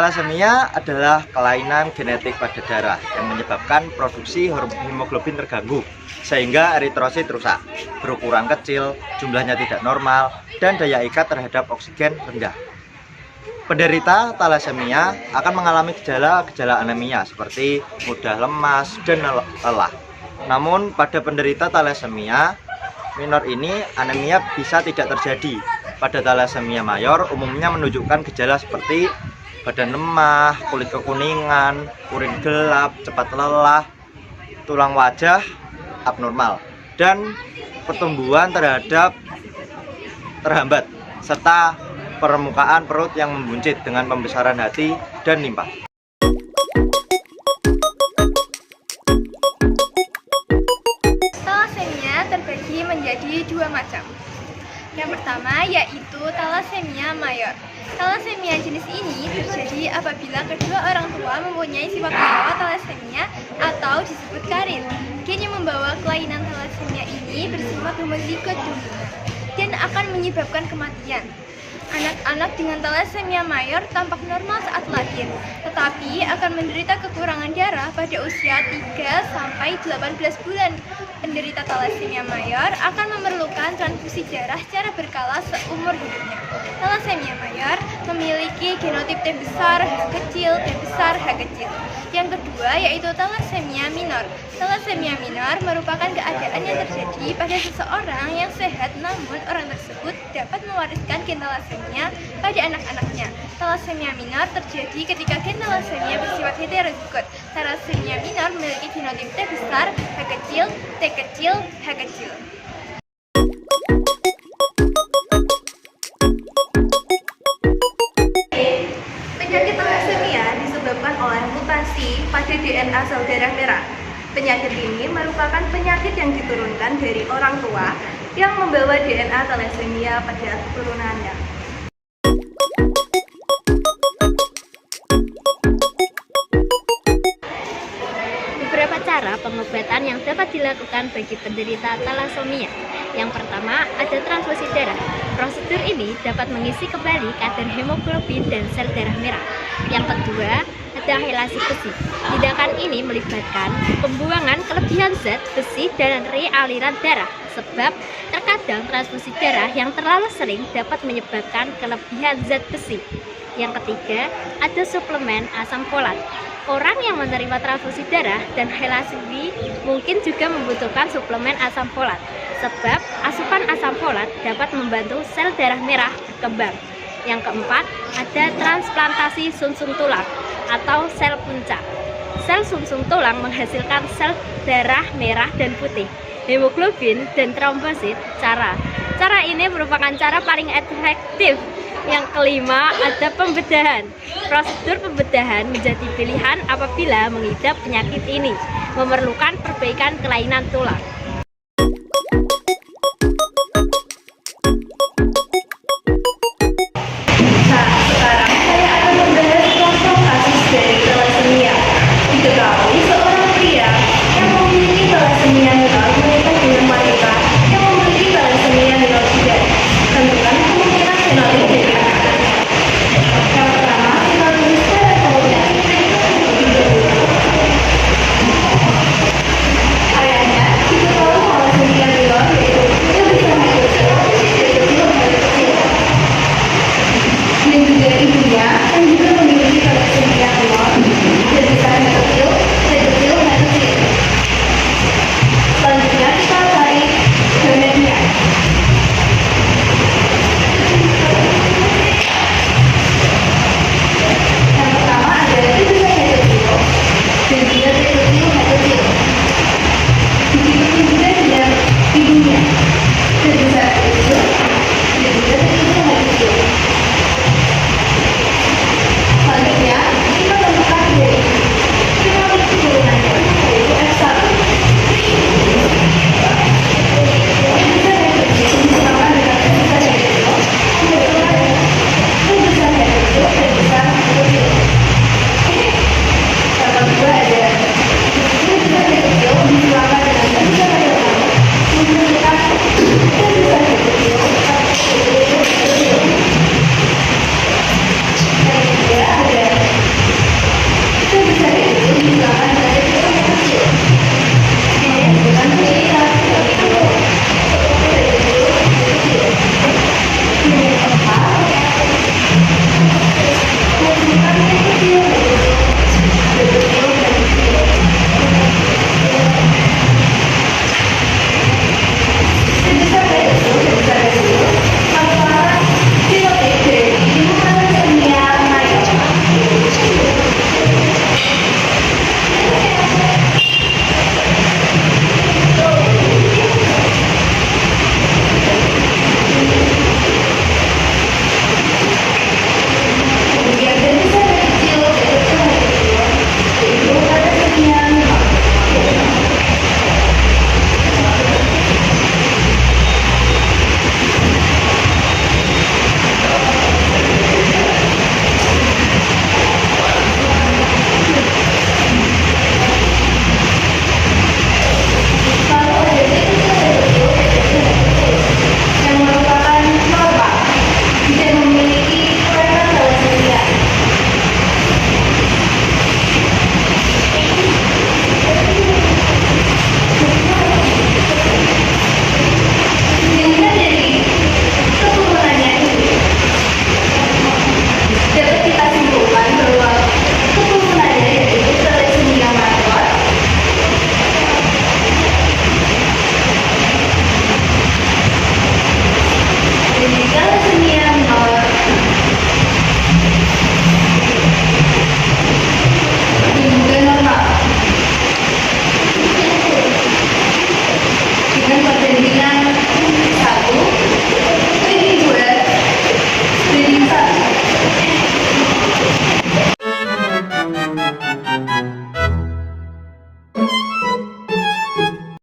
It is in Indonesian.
Thalassemia adalah kelainan genetik pada darah yang menyebabkan produksi hemoglobin terganggu sehingga eritrosit rusak, berukuran kecil, jumlahnya tidak normal, dan daya ikat terhadap oksigen rendah. Penderita thalassemia akan mengalami gejala-gejala anemia seperti mudah lemas dan lelah. Namun pada penderita thalassemia minor ini anemia bisa tidak terjadi. Pada thalassemia mayor umumnya menunjukkan gejala seperti badan lemah, kulit kekuningan, urin gelap, cepat lelah, tulang wajah abnormal, dan pertumbuhan terhambat, serta permukaan perut yang membuncit dengan pembesaran hati dan limpa. Thalassemia terbagi menjadi dua macam. Yang pertama yaitu thalassemia mayor. Thalassemia jenis ini terjadi apabila kedua orang tua mempunyai sifat membawa thalassemia atau disebut karir. Gen yang membawa kelainan thalassemia ini bersifat homozigot dominan dan akan menyebabkan kematian. Anak-anak dengan thalassemia mayor tampak normal saat lahir, tetapi akan menderita kekurangan darah pada usia 3-18 bulan. Penderita thalassemia mayor akan memerlukan transfusi darah secara berkala seumur hidupnya. Thalassemia mayor memiliki genotip T besar H kecil, T besar H kecil. Yang kedua yaitu thalassemia minor. Thalassemia minor merupakan keadaan yang terjadi pada seseorang yang sehat, namun orang tersebut dapat mewariskan gen thalassemia pada anak-anaknya. Thalassemia minor terjadi ketika gen thalassemia bersifat heterozigot. Thalassemia minor memiliki genotip T besar H kecil, T kecil, H kecil. Penyakit thalassemia disebabkan oleh mutasi pada DNA sel darah merah. Penyakit ini merupakan penyakit yang diturunkan dari orang tua yang membawa DNA thalassemia pada keturunannya. Beberapa cara pengobatan yang dapat dilakukan bagi penderita thalassemia. Yang pertama, ada transfusi darah. Prosedur ini dapat mengisi kembali kadar hemoglobin dan sel darah merah. Yang kedua, ada helasi besi. Tindakan ini melibatkan pembuangan kelebihan zat besi dan realiran darah, sebab terkadang transfusi darah yang terlalu sering dapat menyebabkan kelebihan zat besi. Yang ketiga, ada suplemen asam folat. Orang yang menerima transfusi darah dan helasi B mungkin juga membutuhkan suplemen asam folat, sebab asupan asam folat dapat membantu sel darah merah berkembang. Yang keempat, ada transplantasi sumsum tulang atau sel puncak. Sel sumsum tulang menghasilkan sel darah merah dan putih, hemoglobin, dan trombosit. Cara ini merupakan cara paling efektif. Yang kelima, ada pembedahan. Prosedur pembedahan menjadi pilihan apabila mengidap penyakit ini, memerlukan perbaikan kelainan tulang.